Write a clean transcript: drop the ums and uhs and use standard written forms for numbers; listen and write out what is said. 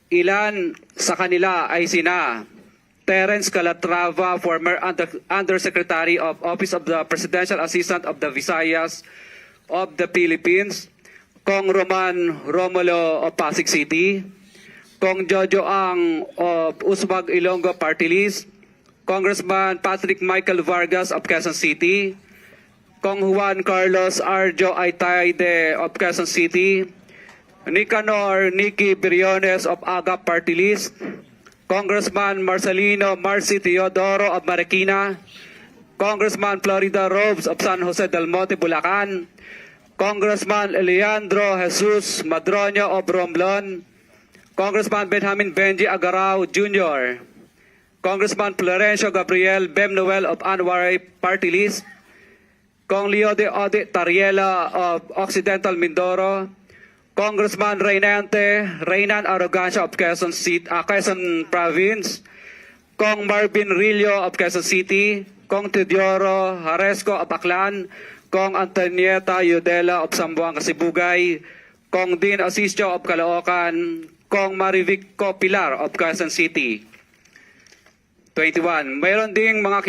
Ilan sa kanila ay sina Terence Calatrava, former Undersecretary of Office of the Presidential Assistant of the Visayas of the Philippines, Kong Roman Romulo of Pasig City, Kong Jojo Ang of Usmag Ilonggo Party List, Congressman Patrick Michael Vargas of Quezon City, Kong Juan Carlos Arjo Aitayde of Quezon City, Nicanor Nicky Briones of Aga Party List, Congressman Marcelino Marcy Teodoro of Marikina, Congressman Florida Robes of San Jose del Monte, Bulacan, Congressman Leandro Jesus Madroño of Romblon, Congressman Benjamin Benji Agarao Jr., Congressman Florencio Gabriel Bem Noel of Anwaray Party List, Kong Leo de Ode Tariela of Occidental Mindoro, Congressman Reynan Arrogancia of Quezon Province, Kong Marvin Rillo of Quezon City, Kong Teodoro Haresco of Aklan, Kong Antonieta Yudela of Zamboanga Sibugay, Kong Dean Asisio of Caloocan, Kong Marivico Pilar of Quezon City. 21. Mayroon ding mga